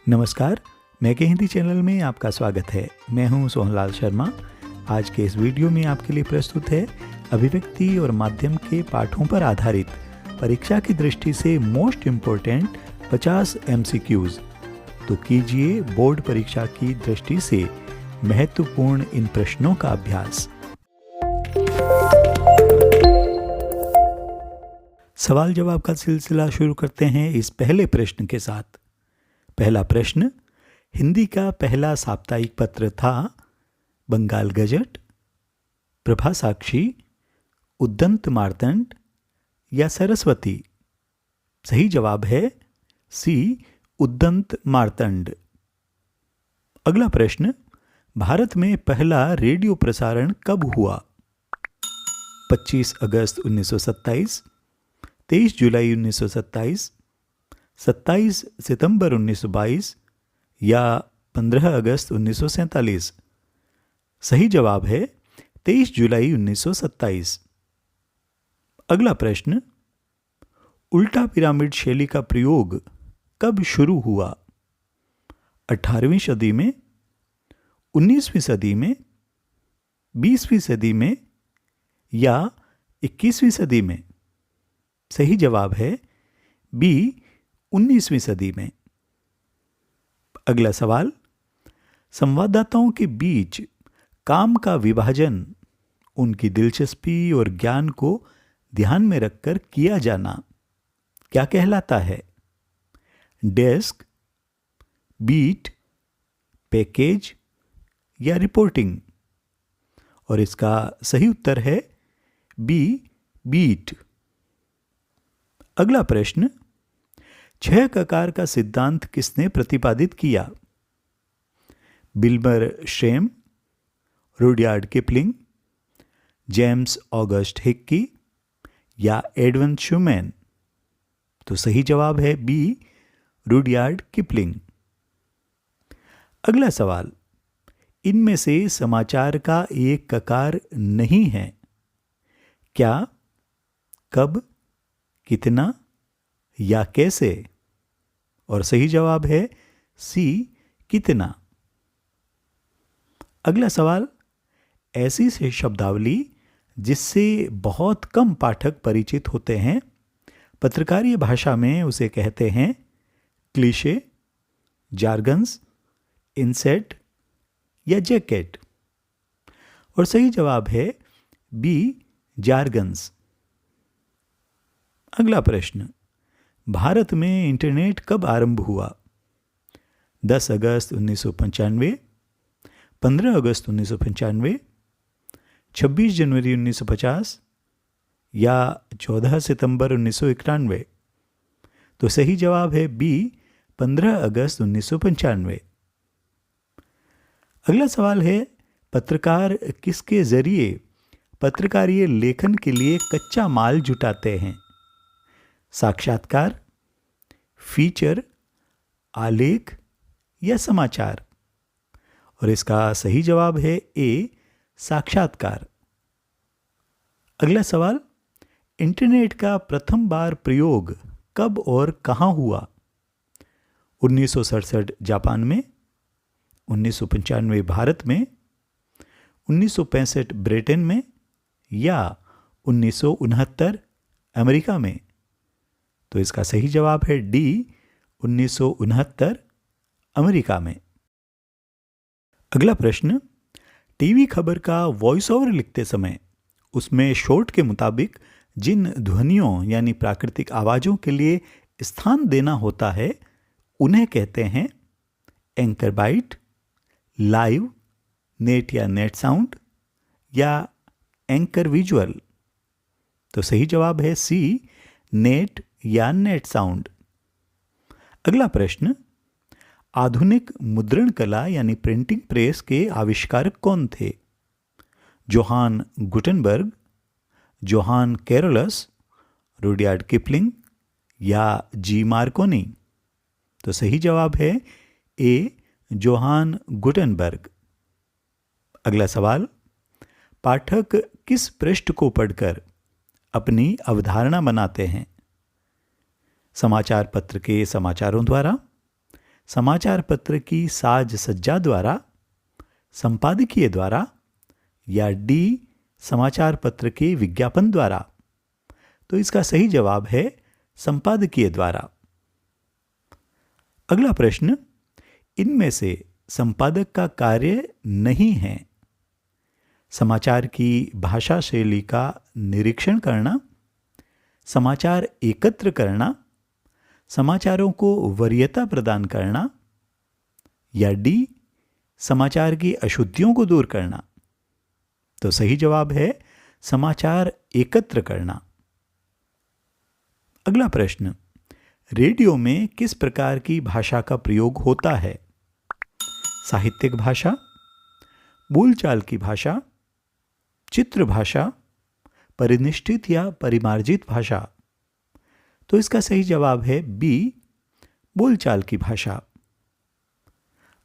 नमस्कार, मैं के हिंदी चैनल में आपका स्वागत है। मैं हूं सोहनलाल शर्मा। आज के इस वीडियो में आपके लिए प्रस्तुत है अभिव्यक्ति और माध्यम के पाठों पर आधारित परीक्षा की दृष्टि से मोस्ट इम्पोर्टेंट 50 MCQs। तो कीजिए बोर्ड परीक्षा की दृष्टि से महत्वपूर्ण इन प्रश्नों का अभ्यास। सवाल जवाब का सिलसिला शुरू करते हैं इस पहले प्रश्न के साथ। पहला प्रश्न, हिंदी का पहला साप्ताहिक पत्र था बंगाल गजट, प्रभा साक्षी, उद्दंत मार्तंड या सरस्वती। सही जवाब है सी, उद्दंत मार्तंड। अगला प्रश्न, भारत में पहला रेडियो प्रसारण कब हुआ? 25 अगस्त 1927, 23 जुलाई 1927, 27 सितंबर 1922 या 15 अगस्त 1947। सही जवाब है 23 जुलाई 1927। अगला प्रश्न, उल्टा पिरामिड शैली का प्रयोग कब शुरू हुआ? 18वीं सदी में, 19वीं सदी में, 20वीं सदी में या 21वीं सदी में? सही जवाब है बी, 19वीं सदी में। अगला सवाल, संवाददाताओं के बीच काम का विभाजन उनकी दिलचस्पी और ज्ञान को ध्यान में रखकर किया जाना क्या कहलाता है? डेस्क, बीट, पैकेज या रिपोर्टिंग? और इसका सही उत्तर है बी, बीट। अगला प्रश्न, 6 ककार का सिद्धांत किसने प्रतिपादित किया? Wilbur Schramm, Rudyard Kipling, James August Hicky या एडविन शूमैन? तो सही जवाब है बी, रुडयार्ड किपलिंग। अगला सवाल, इनमें से समाचार का एक ककार नहीं है क्या? कब, कितना या कैसे? और सही जवाब है सी, कितना। अगला सवाल, ऐसी से शब्दावली जिससे बहुत कम पाठक परिचित होते हैं, पत्रकारीय भाषा में उसे कहते हैं क्लीशे, जार्गन्स, इंसेट या जैकेट? और सही जवाब है बी, जार्गन्स। अगला प्रश्न, भारत में इंटरनेट कब आरंभ हुआ? 10 अगस्त 1995, 15 अगस्त 1995, 26 जनवरी 1950 या 14 सितंबर 1991? तो सही जवाब है बी, 15 अगस्त 1995। अगला सवाल है, पत्रकार किसके जरिए पत्रकारीय लेखन के लिए कच्चा माल जुटाते हैं? साक्षात्कार, फीचर, आलेख या समाचार? और इसका सही जवाब है ए, साक्षात्कार। अगला सवाल, इंटरनेट का प्रथम बार प्रयोग कब और कहां हुआ? 1967 जापान में, 1995 भारत में, 1965 ब्रिटेन में या 1969 अमेरिका में? तो इसका सही जवाब है डी, 1969 अमेरिका में। अगला प्रश्न, टीवी खबर का वॉइस ओवर लिखते समय उसमें शॉर्ट के मुताबिक जिन ध्वनियों यानी प्राकृतिक आवाजों के लिए स्थान देना होता है उन्हें कहते हैं एंकर बाइट, लाइव, नेट या नेट साउंड या एंकर विजुअल? तो सही जवाब है सी, नेट या नेट साउंड। अगला प्रश्न, आधुनिक मुद्रण कला यानी प्रिंटिंग प्रेस के आविष्कारक कौन थे? Johann Gutenberg, Johann Carolus, Rudyard Kipling या जी मार्कोनी? तो सही जवाब है ए, जोहान गुटेनबर्ग। अगला सवाल, पाठक किस पृष्ठ को पढ़कर अपनी अवधारणा बनाते हैं? समाचार पत्र के समाचारों द्वारा, समाचार पत्र की साज सज्जा द्वारा, संपादकीय द्वारा, या डी समाचार पत्र के विज्ञापन द्वारा? तो इसका सही जवाब है संपादकीय द्वारा। अगला प्रश्न, इनमें से संपादक का कार्य नहीं है समाचार की भाषा शैली का निरीक्षण करना, समाचार एकत्र करना, समाचारों को वरीयता प्रदान करना, या डी समाचार की अशुद्धियों को दूर करना? तो सही जवाब है समाचार एकत्र करना। अगला प्रश्न, रेडियो में किस प्रकार की भाषा का प्रयोग होता है? साहित्यिक भाषा, बोलचाल की भाषा, चित्र भाषा, परिनिष्ठित या परिमार्जित भाषा? तो इसका सही जवाब है बी बोलचाल की भाषा।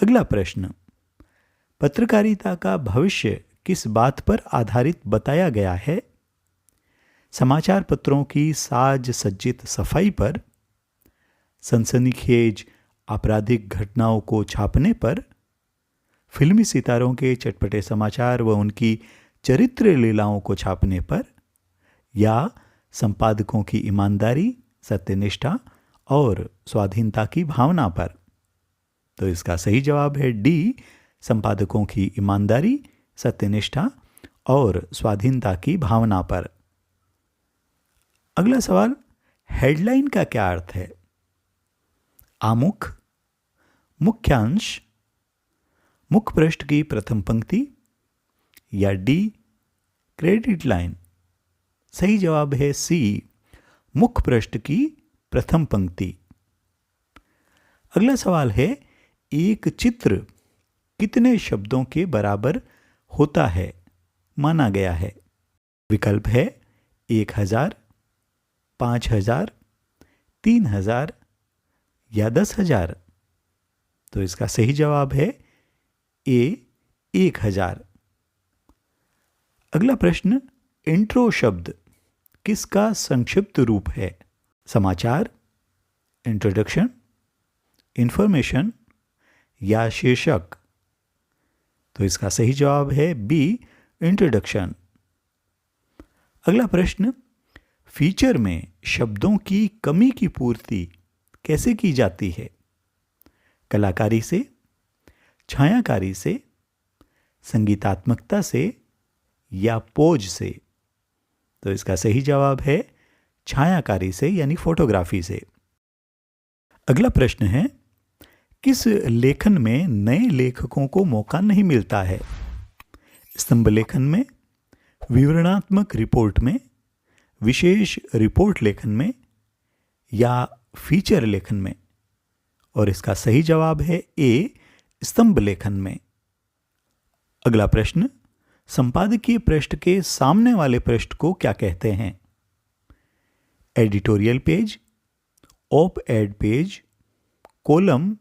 अगला प्रश्न, पत्रकारिता का भविष्य किस बात पर आधारित बताया गया है? समाचार पत्रों की साज सज्जित सफाई पर, सनसनीखेज आपराधिक घटनाओं को छापने पर, फिल्मी सितारों के चटपटे समाचार व उनकी चरित्र लीलाओं को छापने पर, या संपादकों की ईमानदारी, सत्यनिष्ठा और स्वाधीनता की भावना पर? तो इसका सही जवाब है डी संपादकों की ईमानदारी, सत्यनिष्ठा और स्वाधीनता की भावना पर। अगला सवाल, हेडलाइन का क्या अर्थ है? आमुख, मुख्यांश, मुख पृष्ठ की प्रथम पंक्ति, या डी क्रेडिट लाइन? सही जवाब है सी मुख पृष्ठ की प्रथम पंक्ति। अगला सवाल है, एक चित्र कितने शब्दों के बराबर होता है माना गया है? विकल्प है 1000, 5000, 3000 या 10,000। तो इसका सही जवाब है ए 1000। अगला प्रश्न, इंट्रो शब्द किसका संक्षिप्त रूप है? समाचार, इंट्रोडक्शन, इंफॉर्मेशन या शीर्षक? तो इसका सही जवाब है बी इंट्रोडक्शन। अगला प्रश्न, फीचर में शब्दों की कमी की पूर्ति कैसे की जाती है? कलाकारी से, छायाकारी से, संगीतात्मकता से या पोज से? तो इसका सही जवाब है छायाकारी से यानी फोटोग्राफी से। अगला प्रश्न है, किस लेखन में नए लेखकों को मौका नहीं मिलता है? स्तंभ लेखन में, विवरणात्मक रिपोर्ट में, विशेष रिपोर्ट लेखन में या फीचर लेखन में? और इसका सही जवाब है ए स्तंभ लेखन में। अगला प्रश्न, संपादकीय पृष्ठ के सामने वाले पृष्ठ को क्या कहते हैं? Editorial page, op ed page, column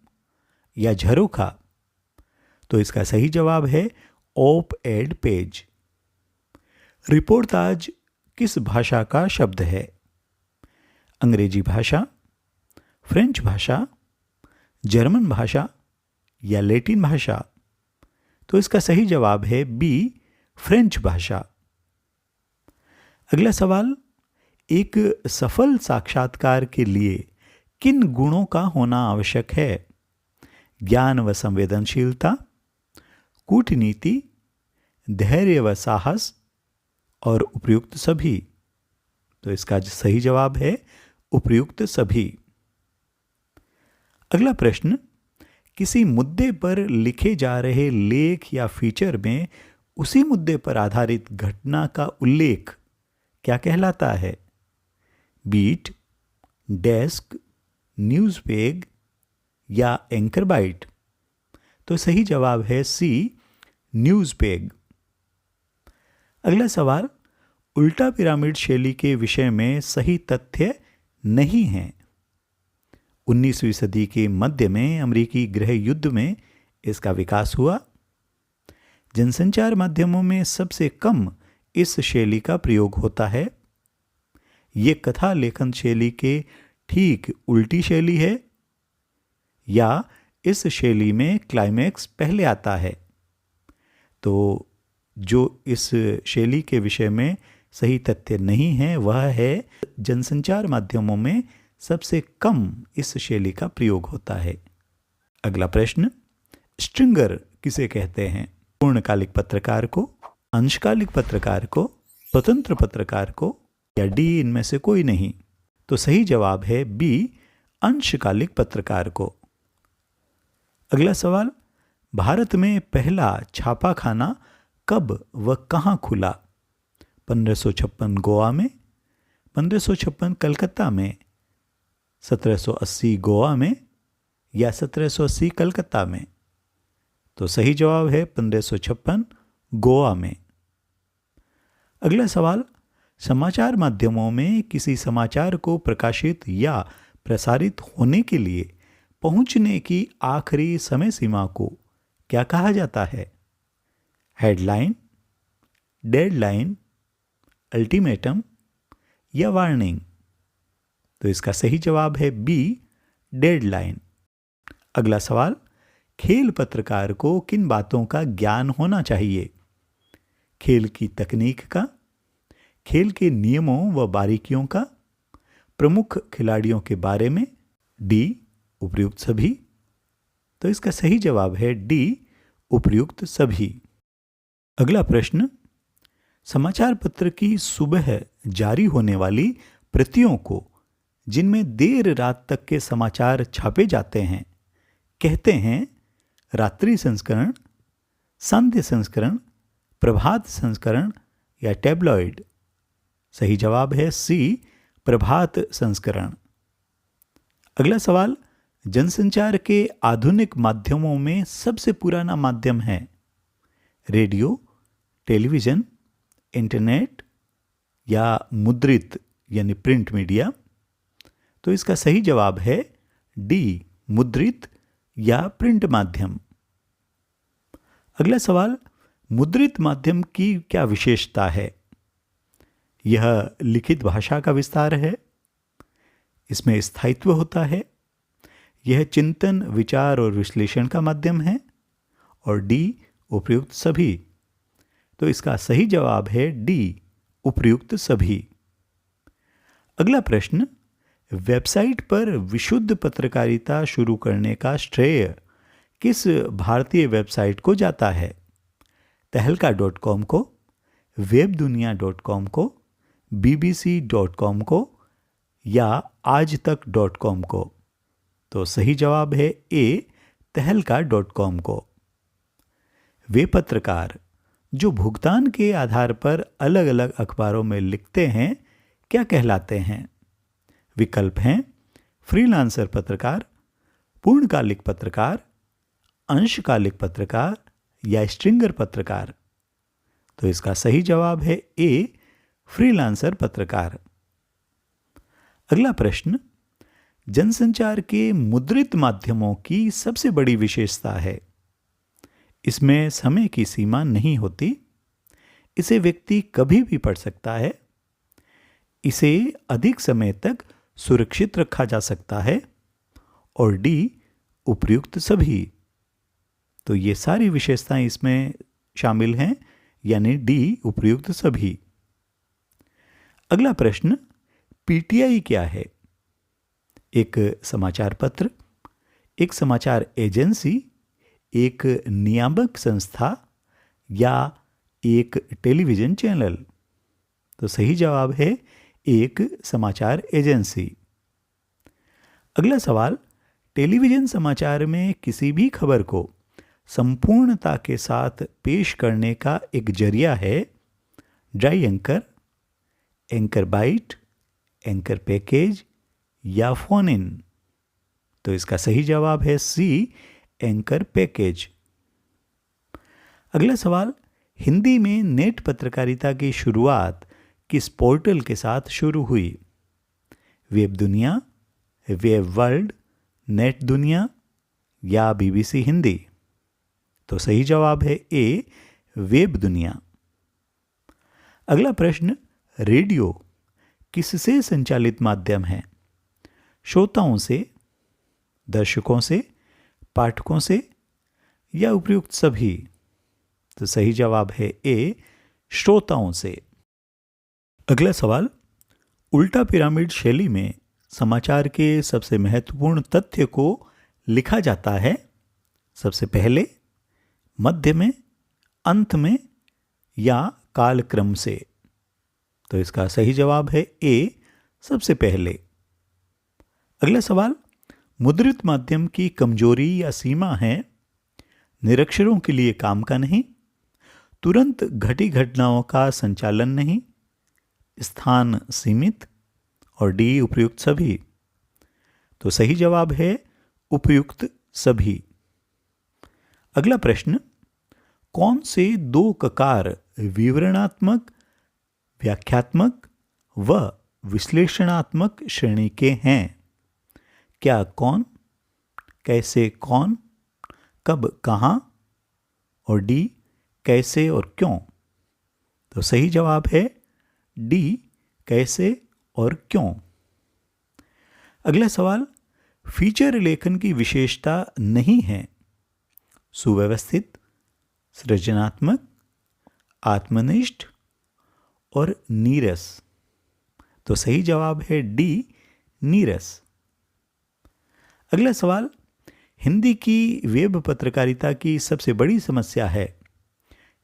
या झरोखा? तो इसका सही जवाब है ऑप एड पेज। रिपोर्टाज किस भाषा का शब्द है? अंग्रेजी भाषा, फ्रेंच भाषा, जर्मन भाषा या लैटिन भाषा? तो इसका सही जवाब है बी फ्रेंच भाषा। अगला सवाल, एक सफल साक्षात्कार के लिए किन गुणों का होना आवश्यक है? ज्ञान व संवेदनशीलता, कूटनीति, धैर्य व साहस और उपयुक्त सभी? तो इसका सही जवाब है उपयुक्त सभी। अगला प्रश्न, किसी मुद्दे पर लिखे जा रहे लेख या फीचर में उसी मुद्दे पर आधारित घटना का उल्लेख क्या कहलाता है? बीट, डेस्क, न्यूज़ पेज या एंकर बाइट? तो सही जवाब है सी न्यूज़ पेज। अगला सवाल, उल्टा पिरामिड शैली के विषय में सही तथ्य नहीं है। 19वीं सदी के मध्य में अमेरिकी गृह युद्ध में इसका विकास हुआ। जनसंचार माध्यमों में सबसे कम इस शैली का प्रयोग होता है। ये कथा लेखन शैली के ठीक उल्टी शैली है, या इस शैली में क्लाइमैक्स पहले आता है। तो जो इस शैली के विषय में सही तथ्य नहीं है वह है जनसंचार माध्यमों में सबसे कम इस शैली का प्रयोग होता है। अगला प्रश्न, स्ट्रिंगर किसे कहते हैं? पूर्णकालिक पत्रकार को, अंशकालिक पत्रकार को, स्वतंत्र पत्रकार को, या डी इनमें से कोई नहीं? तो सही जवाब है बी, अंशकालिक पत्रकार को। अगला सवाल, भारत में पहला छापाखाना कब व कहाँ खुला? 1556 गोवा में, 1556 कलकत्ता में, 1780 गोवा में, या 1780 कलकत्ता में? तो सही जवाब है 1556 गोवा में। अगला सवाल, समाचार माध्यमों में किसी समाचार को प्रकाशित या प्रसारित होने के लिए पहुंचने की आखिरी समय सीमा को क्या कहा जाता है? हेडलाइन, डेडलाइन, अल्टीमेटम या वार्निंग? तो इसका सही जवाब है बी, डेडलाइन। अगला सवाल, खेल पत्रकार को किन बातों का ज्ञान होना चाहिए? खेल की तकनीक का, खेल के नियमों व बारीकियों का, प्रमुख खिलाड़ियों के बारे में, डी उपर्युक्त सभी? तो इसका सही जवाब है डी, उपर्युक्त सभी। अगला प्रश्न, समाचार पत्र की सुबह जारी होने वाली प्रतियों को, जिनमें देर रात तक के समाचार छापे जाते हैं, कहते हैं रात्रि संस्करण, संध्या संस्करण, प्रभात संस्करण या टैब्लॉइड? सही जवाब है सी, प्रभात संस्करण। अगला सवाल, जनसंचार के आधुनिक माध्यमों में सबसे पुराना माध्यम है? रेडियो, टेलीविजन, इंटरनेट या मुद्रित यानी प्रिंट मीडिया? तो इसका सही जवाब है डी, मुद्रित या प्रिंट माध्यम। अगला सवाल, मुद्रित माध्यम की क्या विशेषता है? यह लिखित भाषा का विस्तार है, इसमें स्थायित्व होता है, यह चिंतन, विचार और विश्लेषण का माध्यम है, और डी उपर्युक्त सभी? तो इसका सही जवाब है डी, उपर्युक्त सभी। अगला प्रश्न, वेबसाइट पर विशुद्ध पत्रकारिता शुरू करने का श्रेय किस भारतीय वेबसाइट को जाता है? तहलका.com को, webdunia.com को, bbc.com को या आजतक.com को? तो सही जवाब है ए, तहलका.com को। वे पत्रकार जो भुगतान के आधार पर अलग अलग अखबारों में लिखते हैं क्या कहलाते हैं? विकल्प हैं फ्रीलांसर पत्रकार, पूर्णकालिक पत्रकार, अंशकालिक पत्रकार या स्ट्रिंगर पत्रकार? तो इसका सही जवाब है ए, फ्रीलांसर पत्रकार। अगला प्रश्न, जनसंचार के मुद्रित माध्यमों की सबसे बड़ी विशेषता है? इसमें समय की सीमा नहीं होती, इसे व्यक्ति कभी भी पढ़ सकता है, इसे अधिक समय तक सुरक्षित रखा जा सकता है, और डी उपर्युक्त सभी? तो ये सारी विशेषताएं इसमें शामिल हैं, यानी डी उपर्युक्त सभी। अगला प्रश्न, पीटीआई क्या है? एक समाचार पत्र, एक समाचार एजेंसी, एक नियामक संस्था या एक टेलीविजन चैनल? तो सही जवाब है एक समाचार एजेंसी। अगला सवाल, टेलीविजन समाचार में किसी भी खबर को संपूर्णता के साथ पेश करने का एक जरिया है dry anchor, anchor bite, anchor package या फोन इन? तो इसका सही जवाब है सी, एंकर पैकेज। अगला सवाल, हिंदी में नेट पत्रकारिता की शुरुआत किस पोर्टल के साथ शुरू हुई? वेब दुनिया, वेब वर्ल्ड, नेट दुनिया या बीबीसी हिंदी? तो सही जवाब है ए, वेब दुनिया। अगला प्रश्न, रेडियो किससे संचालित माध्यम है? श्रोताओं से, दर्शकों से, पाठकों से या उपयुक्त सभी? तो सही जवाब है ए, श्रोताओं से। अगला सवाल, उल्टा पिरामिड शैली में समाचार के सबसे महत्वपूर्ण तथ्य को लिखा जाता है सबसे पहले, मध्य में, अंत में या कालक्रम से? तो इसका सही जवाब है ए, सबसे पहले। अगला सवाल, मुद्रित माध्यम की कमजोरी या सीमा है निरक्षरों के लिए काम का नहीं, तुरंत घटी घटनाओं का संचालन नहीं, स्थान सीमित और डी, उपयुक्त सभी? तो सही जवाब है उपयुक्त सभी। अगला प्रश्न, कौन से दो ककार विवरणात्मक, व्याख्यात्मक व विश्लेषणात्मक श्रेणी के हैं? क्या, कौन, कैसे, कौन, कब, कहां और डी, कैसे और क्यों? तो सही जवाब है डी, कैसे और क्यों। अगला सवाल, फीचर लेखन की विशेषता नहीं है सुव्यवस्थित, सृजनात्मक, आत्मनिष्ठ और नीरस? तो सही जवाब है डी, नीरस। अगला सवाल, हिंदी की वेब पत्रकारिता की सबसे बड़ी समस्या है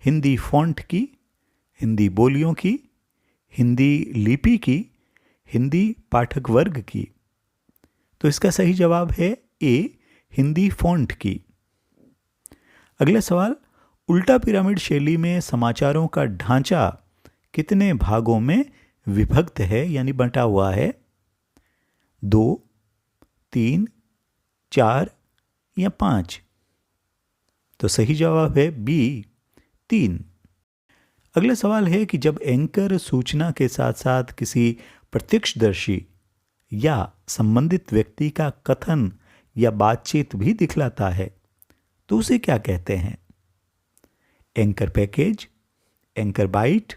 हिंदी फॉन्ट की, हिंदी बोलियों की, हिंदी लिपि की, हिंदी पाठक वर्ग की? तो इसका सही जवाब है ए, हिंदी फॉन्ट की। अगला सवाल, उल्टा पिरामिड शैली में समाचारों का ढांचा कितने भागों में विभक्त है यानी बंटा हुआ है? 2, 3, 4 या 5? तो सही जवाब है बी, 3। अगला सवाल है कि जब एंकर सूचना के साथ साथ किसी प्रत्यक्षदर्शी या संबंधित व्यक्ति का कथन या बातचीत भी दिखलाता है तो उसे क्या कहते हैं? Anchor package, anchor bite,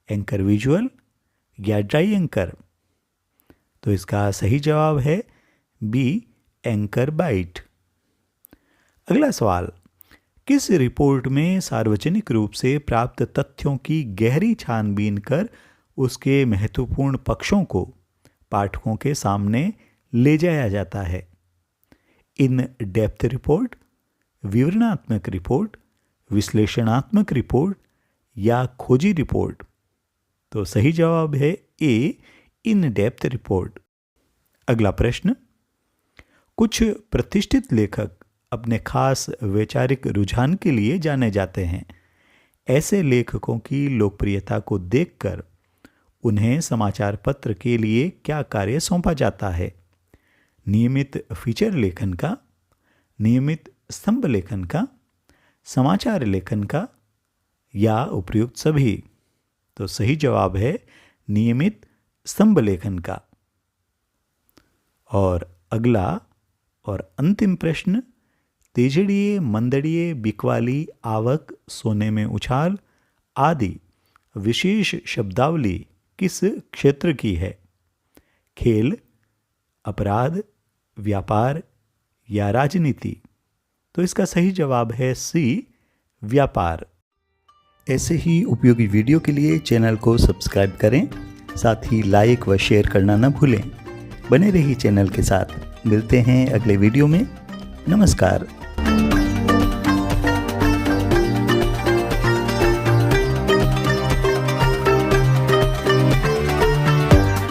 anchor visual या ड्राई एंकर? तो इसका सही जवाब है बी, एंकर बाइट। अगला सवाल, किस रिपोर्ट में सार्वजनिक रूप से प्राप्त तथ्यों की गहरी छानबीन कर उसके महत्वपूर्ण पक्षों को पाठकों के सामने ले जाया जाता है? इन डेप्थ रिपोर्ट, विवरणात्मक रिपोर्ट, विश्लेषणात्मक रिपोर्ट या खोजी रिपोर्ट? तो सही जवाब है ए, इन डेप्थ रिपोर्ट। अगला प्रश्न, कुछ प्रतिष्ठित लेखक अपने खास वैचारिक रुझान के लिए जाने जाते हैं। ऐसे लेखकों की लोकप्रियता को देखकर उन्हें समाचार पत्र के लिए क्या कार्य सौंपा जाता है? नियमित फीचर लेखन का, नियमित स्तंभ लेखन का, समाचार लेखन का या उपयुक्त सभी? तो सही जवाब है नियमित स्तंभ लेखन का। और अगला और अंतिम प्रश्न, तेजड़िए, मंदड़िए, बिकवाली, आवक, सोने में उछाल आदि विशेष शब्दावली किस क्षेत्र की है? खेल, अपराध, व्यापार या राजनीति? तो इसका सही जवाब है सी, व्यापार। ऐसे ही उपयोगी वीडियो के लिए चैनल को सब्सक्राइब करें, साथ ही लाइक व शेयर करना न भूलें। बने रहिए चैनल के साथ। मिलते हैं अगले वीडियो में। नमस्कार।